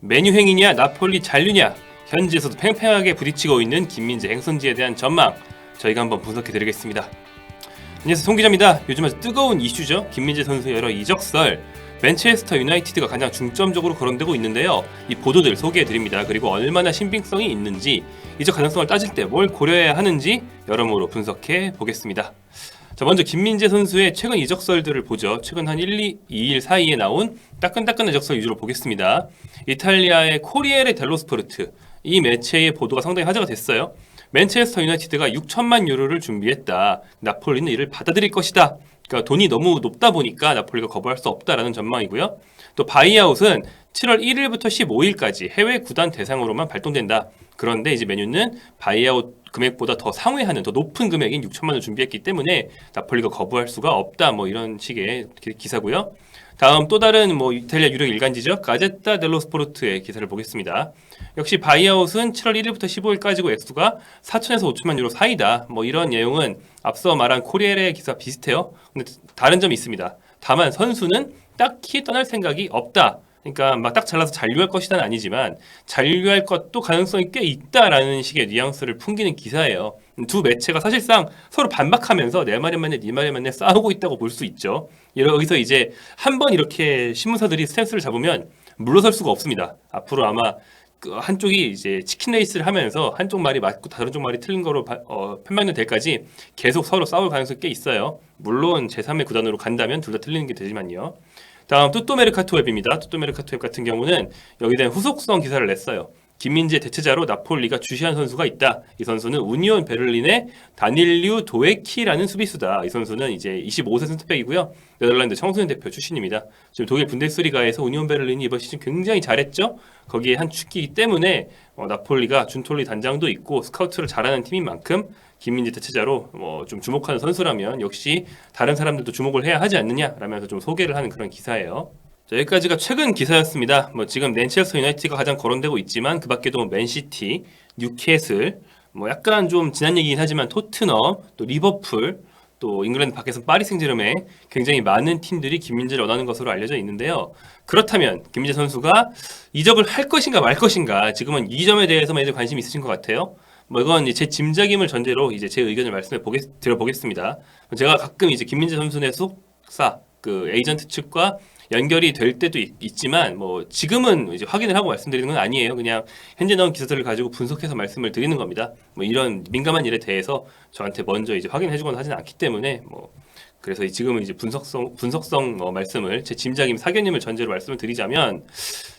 메뉴행이냐 나폴리 잔류냐, 현지에서도 팽팽하게 부딪히고 있는 김민재 행선지에 대한 전망, 저희가 한번 분석해드리겠습니다. 안녕하세요, 송 기자입니다. 요즘 아주 뜨거운 이슈죠. 김민재 선수의 여러 이적설, 맨체스터 유나이티드가 가장 중점적으로 거론되고 있는데요. 이 보도들 소개해드립니다. 그리고 얼마나 신빙성이 있는지, 이적 가능성을 따질 때 뭘 고려해야 하는지 여러모로 분석해 보겠습니다. 자, 먼저 김민재 선수의 최근 이적설들을 보죠. 최근 한 2일 사이에 나온 따끈따끈한 이적설 위주로 보겠습니다. 이탈리아의 코리에레 델로 스포르트, 이 매체의 보도가 상당히 화제가 됐어요. 맨체스터 유나이티드가 6천만 유로를 준비했다. 나폴리는 이를 받아들일 것이다. 그러니까 돈이 너무 높다 보니까 나폴리가 거부할 수 없다라는 전망이고요. 또 바이아웃은 7월 1일부터 15일까지 해외 구단 대상으로만 발동된다. 그런데 이제 메뉴는 바이아웃 금액보다 더 상회하는 더 높은 금액인 6천만 원을 준비했기 때문에 나폴리가 거부할 수가 없다. 뭐 이런 식의 기사고요. 다음 또 다른 이탈리아 유력 일간지죠. 가제타 델로 스포르트의 기사를 보겠습니다. 역시 바이아웃은 7월 1일부터 15일까지고 액수가 4천에서 5천만 유로 사이다. 이런 내용은 앞서 말한 코리에레 기사 비슷해요. 근데 다른 점이 있습니다. 다만 선수는 딱히 떠날 생각이 없다. 그러니까 막 딱 잘라서 잔류할 것이다는 아니지만 잔류할 것도 가능성이 꽤 있다라는 식의 뉘앙스를 풍기는 기사예요. 두 매체가 사실상 서로 반박하면서 내 말이 맞네, 네 말이 맞네 싸우고 있다고 볼 수 있죠. 여기서 이제 한번 이렇게 신문사들이 스탠스를 잡으면 물러설 수가 없습니다. 앞으로 아마 그 한쪽이 이제 치킨 레이스를 하면서 한쪽 말이 맞고 다른 쪽 말이 틀린 거로 편명될 때까지 계속 서로 싸울 가능성이 꽤 있어요. 물론 제3의 구단으로 간다면 둘 다 틀리는 게 되지만요. 다음 뚜또메르카토 웹입니다. 뚜또메르카토 웹 같은 경우는 여기에 대한 후속성 기사를 냈어요. 김민재 대체자로 나폴리가 주시한 선수가 있다. 이 선수는 우니온 베를린의 다닐류 도에키라는 수비수다. 이 선수는 이제 25세 센터백이고요. 네덜란드 청소년 대표 출신입니다. 지금 독일 분데스리가에서 우니온 베를린이 이번 시즌 굉장히 잘했죠. 거기에 한 축이기 때문에 나폴리가 준톨리 단장도 있고 스카우트를 잘하는 팀인 만큼 김민재 대체자로 좀 주목하는 선수라면 역시 다른 사람들도 주목을 해야 하지 않느냐라면서 좀 소개를 하는 그런 기사예요. 자, 여기까지가 최근 기사였습니다. 지금 맨체스터 유나이티드가 가장 거론되고 있지만 그 밖에도 맨시티, 뉴캐슬, 약간 좀 지난 얘기긴 하지만 토트넘, 또 리버풀, 또 잉글랜드 밖에서 파리 생제르맹, 굉장히 많은 팀들이 김민재를 원하는 것으로 알려져 있는데요. 그렇다면 김민재 선수가 이적을 할 것인가 말 것인가, 지금은 이 점에 대해서만 이제 관심이 있으신 것 같아요. 이건 제 짐작임을 전제로 이제 제 의견을 드려보겠습니다. 제가 가끔 이제 김민재 선수의 소속사 그 에이전트 측과 연결이 될 때도 있지만 지금은 이제 확인을 하고 말씀드리는 건 아니에요. 그냥 현재 나온 기사들을 가지고 분석해서 말씀을 드리는 겁니다. 이런 민감한 일에 대해서 저한테 먼저 이제 확인해주거나 하지는 않기 때문에 그래서 지금은 이제 분석성 말씀을 제 짐작임 사견임을 전제로 말씀을 드리자면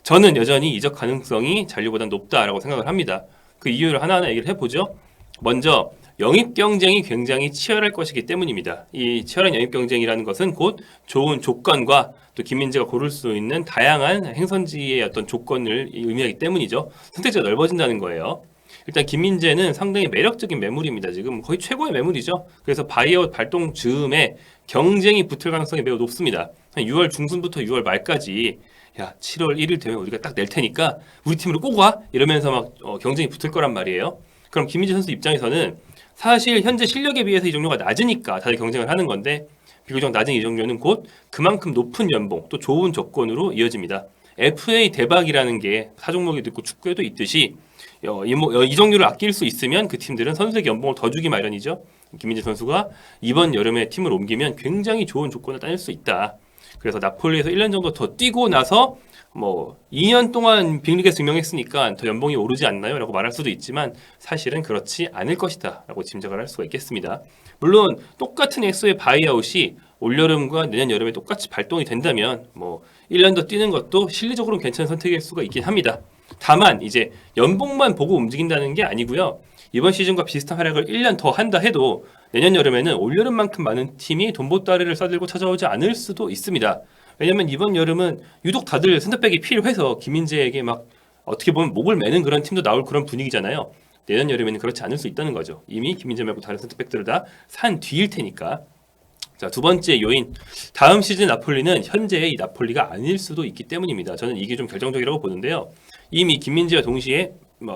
저는 여전히 이적 가능성이 잔류보다 높다라고 생각을 합니다. 그 이유를 하나하나 얘기를 해보죠. 먼저 영입 경쟁이 굉장히 치열할 것이기 때문입니다. 이 치열한 영입 경쟁이라는 것은 곧 좋은 조건과 또 김민재가 고를 수 있는 다양한 행선지의 어떤 조건을 의미하기 때문이죠. 선택지가 넓어진다는 거예요. 일단 김민재는 상당히 매력적인 매물입니다. 지금 거의 최고의 매물이죠. 그래서 바이아웃 발동 즈음에 경쟁이 붙을 가능성이 매우 높습니다. 한 6월 중순부터 6월 말까지 7월 1일 되면 우리가 딱 낼 테니까 우리 팀으로 꼭 와! 이러면서 막 경쟁이 붙을 거란 말이에요. 그럼 김민재 선수 입장에서는 사실 현재 실력에 비해서 이적료가 낮으니까 다들 경쟁을 하는 건데 비교적 낮은 이적료는 곧 그만큼 높은 연봉 또 좋은 조건으로 이어집니다. FA 대박이라는 게 사종목에도 있고 축구에도 있듯이 이적료를 아낄 수 있으면 그 팀들은 선수에게 연봉을 더 주기 마련이죠. 김민재 선수가 이번 여름에 팀을 옮기면 굉장히 좋은 조건을 따낼 수 있다. 그래서 나폴리에서 1년 정도 더 뛰고 나서 2년 동안 빅리그에서 증명했으니까 더 연봉이 오르지 않나요? 라고 말할 수도 있지만 사실은 그렇지 않을 것이다 라고 짐작을 할 수가 있겠습니다. 물론 똑같은 액수의 바이아웃이 올여름과 내년 여름에 똑같이 발동이 된다면 1년 더 뛰는 것도 실리적으로는 괜찮은 선택일 수가 있긴 합니다. 다만 이제 연봉만 보고 움직인다는 게 아니고요. 이번 시즌과 비슷한 활약을 1년 더 한다 해도 내년 여름에는 올여름만큼 많은 팀이 돈보따리를 싸들고 찾아오지 않을 수도 있습니다. 왜냐면 이번 여름은 유독 다들 센터백이 필요해서 김민재에게 막 어떻게 보면 목을 매는 그런 팀도 나올 그런 분위기잖아요. 내년 여름에는 그렇지 않을 수 있다는 거죠. 이미 김민재 말고 다른 센터백들을 다 산 뒤일 테니까. 자, 두 번째 요인. 다음 시즌 나폴리는 현재의 이 나폴리가 아닐 수도 있기 때문입니다. 저는 이게 좀 결정적이라고 보는데요. 이미 김민재와 동시에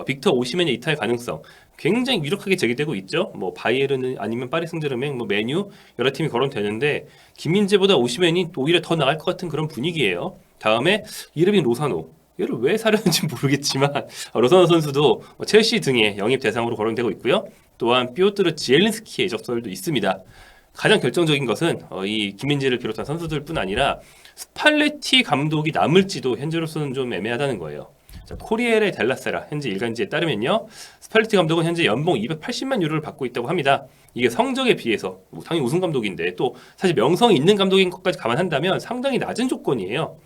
빅터 오시멘의 이탈 가능성 굉장히 유력하게 제기되고 있죠. 바이에른 아니면 파리 생제르맹, 메뉴 여러 팀이 거론되는데 김민재보다 오시멘이 오히려 더 나을 것 같은 그런 분위기예요. 다음에 이르빈 로사노 이걸 왜 사려는지 모르겠지만 로서너 선수도 첼시 등의 영입 대상으로 거론되고 있고요. 또한 피오트르 지엘린스키의 이적설도 있습니다. 가장 결정적인 것은 이 김민재를 비롯한 선수들뿐 아니라 스팔레티 감독이 남을지도 현재로서는 좀 애매하다는 거예요. 자, 코리엘의 델라세라 현재 일간지에 따르면요, 스팔레티 감독은 현재 연봉 280만 유로를 받고 있다고 합니다. 이게 성적에 비해서 당연히 우승 감독인데 또 사실 명성이 있는 감독인 것까지 감안한다면 상당히 낮은 조건이에요.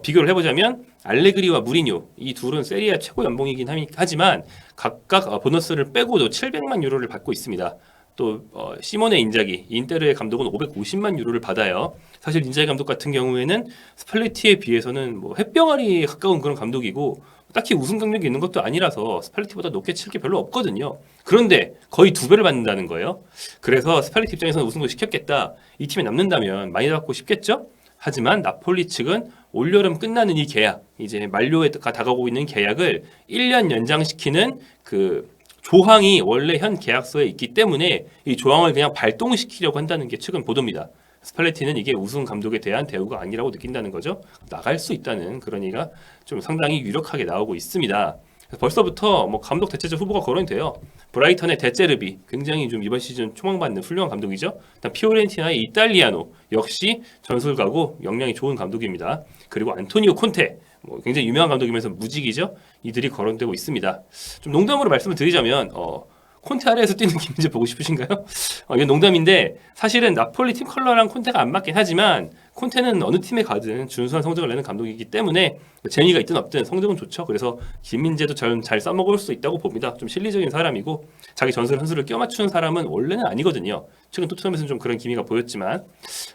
비교를 해보자면 알레그리와 무리뉴 이 둘은 세리아 최고 연봉이긴 하지만 각각 보너스를 빼고도 700만 유로를 받고 있습니다. 또 시모네 인자기 인테르의 감독은 550만 유로를 받아요. 사실 인자기 감독 같은 경우에는 스팔레티에 비해서는 뭐 햇병아리에 가까운 그런 감독이고 딱히 우승 경력이 있는 것도 아니라서 스팔레티보다 높게 칠 게 별로 없거든요. 그런데 거의 2배를 받는다는 거예요. 그래서 스팔레티 입장에서는 우승을 시켰겠다. 이 팀에 남는다면 많이 받고 싶겠죠? 하지만 나폴리 측은 올여름 끝나는 이 계약, 이제 만료가 다가오고 있는 계약을 1년 연장시키는 그 조항이 원래 현 계약서에 있기 때문에 이 조항을 그냥 발동시키려고 한다는 게 최근 보도입니다. 스팔레티는 이게 우승 감독에 대한 대우가 아니라고 느낀다는 거죠. 나갈 수 있다는 그런 얘기가 좀 상당히 유력하게 나오고 있습니다. 벌써부터 뭐 감독 대체적 후보가 거론이 돼요. 브라이턴의 데제르비 굉장히 좀 이번 시즌 초망받는 훌륭한 감독이죠. 일단 피오렌티나의 이탈리아노 역시 전술가고 역량이 좋은 감독입니다. 그리고 안토니오 콘테 뭐 굉장히 유명한 감독이면서 무직이죠. 이들이 거론되고 있습니다. 좀 농담으로 말씀을 드리자면 콘테 아래에서 뛰는 김민재 보고 싶으신가요? 이건 농담인데 사실은 나폴리 팀 컬러랑 콘테가 안 맞긴 하지만 콘테는 어느 팀에 가든 준수한 성적을 내는 감독이기 때문에 재미가 있든 없든 성적은 좋죠. 그래서 김민재도 잘 써먹을 수 있다고 봅니다. 좀 실리적인 사람이고 자기 전술 선수를 껴맞추는 사람은 원래는 아니거든요. 최근 토트넘에서는 좀 그런 기미가 보였지만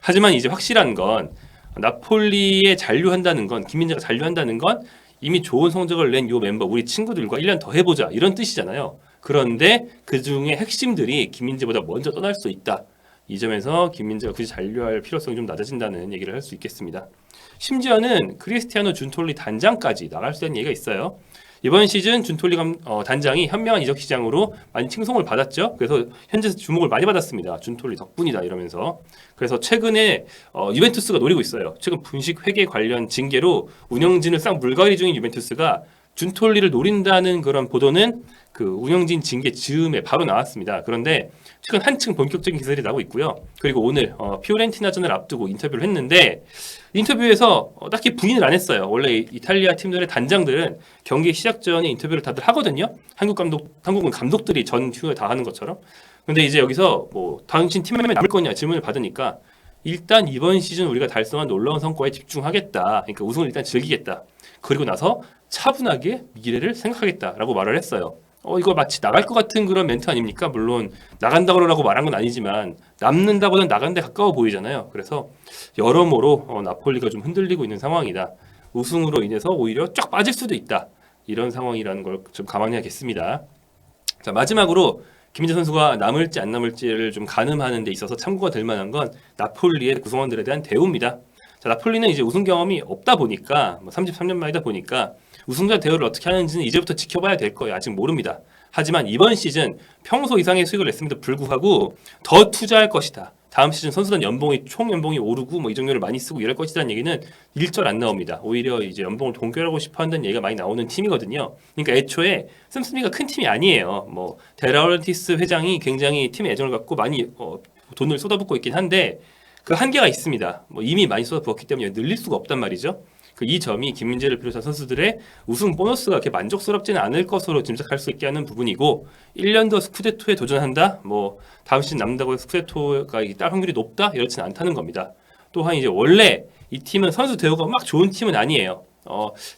하지만 이제 확실한 건 나폴리에 잔류한다는 건 김민재가 잔류한다는 건 이미 좋은 성적을 낸 요 멤버 우리 친구들과 1년 더 해보자 이런 뜻이잖아요. 그런데 그 중에 핵심들이 김민재보다 먼저 떠날 수 있다. 이 점에서 김민재가 굳이 잔류할 필요성이 좀 낮아진다는 얘기를 할 수 있겠습니다. 심지어는 크리스티아노 준톨리 단장까지 나갈 수 있는 얘기가 있어요. 이번 시즌 준톨리 단장이 현명한 이적 시장으로 많이 칭송을 받았죠. 그래서 현지에서 주목을 많이 받았습니다. 준톨리 덕분이다 이러면서. 그래서 최근에 유벤투스가 노리고 있어요. 최근 분식 회계 관련 징계로 운영진을 싹 물갈이 중인 유벤투스가 준톨리를 노린다는 그런 보도는 그 운영진 징계 즈음에 바로 나왔습니다. 그런데 최근 한층 본격적인 기사들이 나오고 있고요. 그리고 오늘 피오렌티나전을 앞두고 인터뷰를 했는데 인터뷰에서 딱히 부인을 안 했어요. 원래 이탈리아 팀들의 단장들은 경기 시작 전에 인터뷰를 다들 하거든요. 한국은 감독들이 전휴에 다 하는 것처럼. 근데 이제 여기서 뭐 당신 팀에 남을 거냐 질문을 받으니까 일단 이번 시즌 우리가 달성한 놀라운 성과에 집중하겠다. 그러니까 우승을 일단 즐기겠다. 그리고 나서 차분하게 미래를 생각하겠다라고 말을 했어요. 이거 마치 나갈 것 같은 그런 멘트 아닙니까? 물론 나간다고 말한 건 아니지만 남는다보다는 나간 데 가까워 보이잖아요. 그래서 여러모로 나폴리가 좀 흔들리고 있는 상황이다. 우승으로 인해서 오히려 쫙 빠질 수도 있다. 이런 상황이라는 걸 좀 감안해야겠습니다. 자, 마지막으로 김민재 선수가 남을지 안 남을지를 좀 가늠하는 데 있어서 참고가 될 만한 건 나폴리의 구성원들에 대한 대우입니다. 자, 나폴리는 이제 우승 경험이 없다 보니까 33년 만이다 보니까 우승자 대우를 어떻게 하는지는 이제부터 지켜봐야 될 거예요. 아직 모릅니다. 하지만 이번 시즌 평소 이상의 수익을 냈음에도 불구하고 더 투자할 것이다. 다음 시즌 선수단 총 연봉이 오르고 뭐 이적료를 많이 쓰고 이럴 것이라는 얘기는 일절 안 나옵니다. 오히려 이제 연봉을 동결하고 싶어 한다는 얘기가 많이 나오는 팀이거든요. 그러니까 애초에 씀씀이가 큰 팀이 아니에요. 뭐 데라울티스 회장이 굉장히 팀에 애정을 갖고 많이 돈을 쏟아붓고 있긴 한데 그 한계가 있습니다. 뭐 이미 많이 쏟아부었기 때문에 늘릴 수가 없단 말이죠. 이 점이 김민재를 비롯한 선수들의 우승 보너스가 그렇게 만족스럽지는 않을 것으로 짐작할 수 있게 하는 부분이고 1년 더 스쿠데토에 도전한다? 뭐 다음 시즌 남는다고 해서 스쿠데토가 딸 확률이 높다? 이렇지는 않다는 겁니다. 또한 이제 원래 이 팀은 선수 대우가 막 좋은 팀은 아니에요.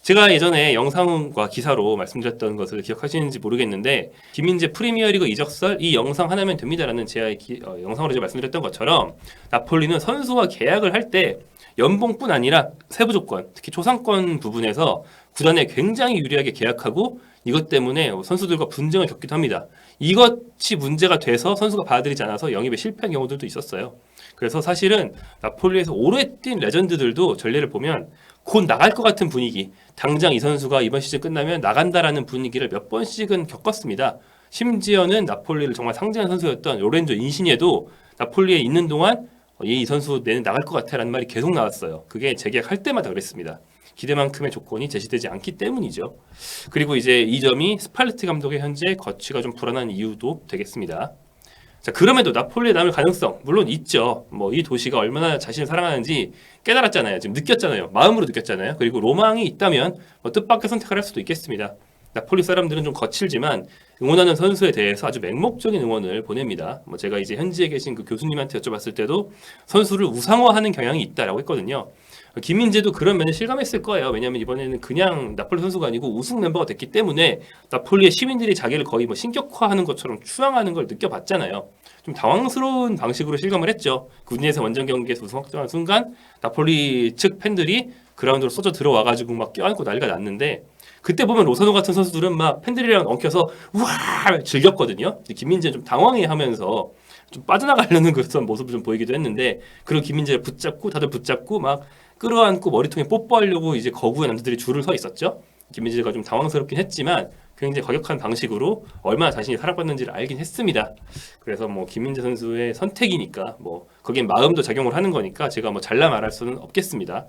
제가 예전에 영상과 기사로 말씀드렸던 것을 기억하시는지 모르겠는데 김민재 프리미어리그 이적설 이 영상 하나면 됩니다라는 제 영상으로 제가 말씀드렸던 것처럼 나폴리는 선수와 계약을 할 때 연봉뿐 아니라 세부 조건, 특히 초상권 부분에서 구단에 굉장히 유리하게 계약하고 이것 때문에 선수들과 분쟁을 겪기도 합니다. 이것이 문제가 돼서 선수가 받아들이지 않아서 영입에 실패한 경우들도 있었어요. 그래서 사실은 나폴리에서 오래 뛴 레전드들도 전례를 보면 곧 나갈 것 같은 분위기, 당장 이 선수가 이번 시즌 끝나면 나간다라는 분위기를 몇 번씩은 겪었습니다. 심지어는 나폴리를 정말 상징하는 선수였던 로렌조 인시니에도 나폴리에 있는 동안 이 선수 내년 나갈 것 같아라는 말이 계속 나왔어요. 그게 재계약할 때마다 그랬습니다. 기대만큼의 조건이 제시되지 않기 때문이죠. 그리고 이제 이 점이 스팔레티 감독의 현재 거취가 좀 불안한 이유도 되겠습니다. 자, 그럼에도 나폴리에 남을 가능성 물론 있죠. 뭐 이 도시가 얼마나 자신을 사랑하는지 깨달았잖아요. 지금 느꼈잖아요. 마음으로 느꼈잖아요. 그리고 로망이 있다면 뜻밖의 선택을 할 수도 있겠습니다. 나폴리 사람들은 좀 거칠지만 응원하는 선수에 대해서 아주 맹목적인 응원을 보냅니다. 뭐 제가 이제 현지에 계신 그 교수님한테 여쭤봤을 때도 선수를 우상화하는 경향이 있다라고 했거든요. 김민재도 그런 면에 실감했을 거예요. 왜냐하면 이번에는 그냥 나폴리 선수가 아니고 우승 멤버가 됐기 때문에 나폴리의 시민들이 자기를 거의 뭐 신격화하는 것처럼 추앙하는 걸 느껴봤잖아요. 좀 당황스러운 방식으로 실감을 했죠. 군인에서 원정 경기에서 우승 확정한 순간 나폴리 측 팬들이 그라운드로 쏟아 들어와가지고 막 껴안고 난리가 났는데 그때 보면 로사노 같은 선수들은 막 팬들이랑 엉켜서 우와 즐겼거든요. 김민재는 좀 당황해하면서 좀 빠져나가려는 그런 모습을 좀 보이기도 했는데 그리고 김민재를 붙잡고 다들 붙잡고 막 끌어안고 머리통에 뽀뽀하려고 이제 거구의 남자들이 줄을 서 있었죠. 김민재가 좀 당황스럽긴 했지만 굉장히 과격한 방식으로 얼마나 자신이 사랑받는지를 알긴 했습니다. 그래서 뭐 김민재 선수의 선택이니까 뭐 거기엔 마음도 작용을 하는 거니까 제가 뭐 잘라 말할 수는 없겠습니다.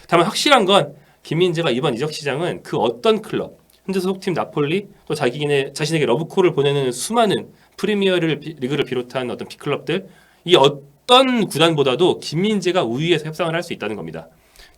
다만 확실한 건 김민재가 이번 이적 시장은 그 어떤 클럽, 현재 소속팀 나폴리 또 자신에게 러브콜을 보내는 수많은 프리미어 리그를 비롯한 어떤 빅클럽들 이 어떤 구단보다도 김민재가 우위에서 협상을 할 수 있다는 겁니다.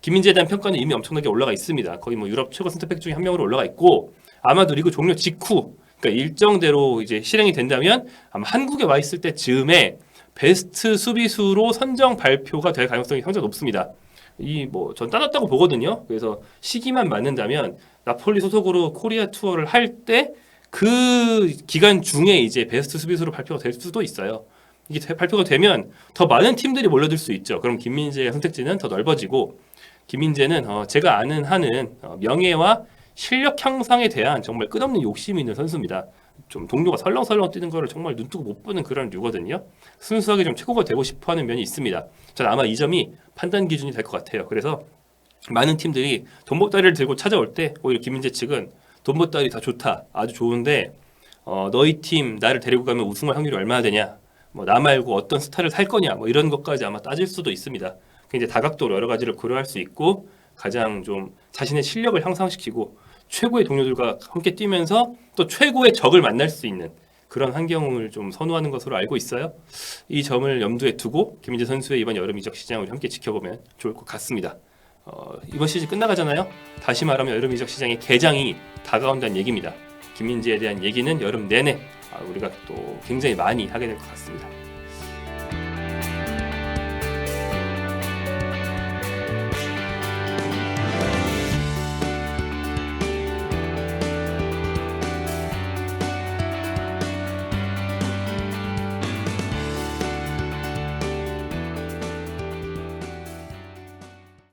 김민재에 대한 평가는 이미 엄청나게 올라가 있습니다. 거의 뭐 유럽 최고 센터백 중에 한 명으로 올라가 있고 아마도 리그 종료 직후 그러니까 일정대로 이제 실행이 된다면 아마 한국에 와 있을 때 즈음에 베스트 수비수로 선정 발표가 될 가능성이 상당히 높습니다. 이 뭐 전 따졌다고 보거든요. 그래서 시기만 맞는다면 나폴리 소속으로 코리아 투어를 할 때 그 기간 중에 이제 베스트 수비수로 발표가 될 수도 있어요. 이게 발표가 되면 더 많은 팀들이 몰려들 수 있죠. 그럼 김민재의 선택지는 더 넓어지고 김민재는 제가 아는 한은 명예와 실력 향상에 대한 정말 끝없는 욕심이 있는 선수입니다. 좀 동료가 설렁설렁 뛰는 거를 정말 눈뜨고 못 보는 그런 류거든요. 순수하게 좀 최고가 되고 싶어하는 면이 있습니다. 저는 아마 이 점이 판단 기준이 될 것 같아요. 그래서 많은 팀들이 돈보따리를 들고 찾아올 때 오히려 김민재 측은 돈보따리 다 좋다, 아주 좋은데 너희 팀 나를 데리고 가면 우승할 확률이 얼마나 되냐, 뭐 나 말고 어떤 스타를 살 거냐, 뭐 이런 것까지 아마 따질 수도 있습니다. 굉장히 다각도로 여러 가지를 고려할 수 있고 가장 좀 자신의 실력을 향상시키고 최고의 동료들과 함께 뛰면서 또 최고의 적을 만날 수 있는 그런 환경을 좀 선호하는 것으로 알고 있어요. 이 점을 염두에 두고 김민재 선수의 이번 여름 이적 시장을 함께 지켜보면 좋을 것 같습니다. 이번 시즌 끝나가잖아요. 다시 말하면 여름 이적 시장의 개장이 다가온다는 얘기입니다. 김민재에 대한 얘기는 여름 내내 우리가 또 굉장히 많이 하게 될 것 같습니다.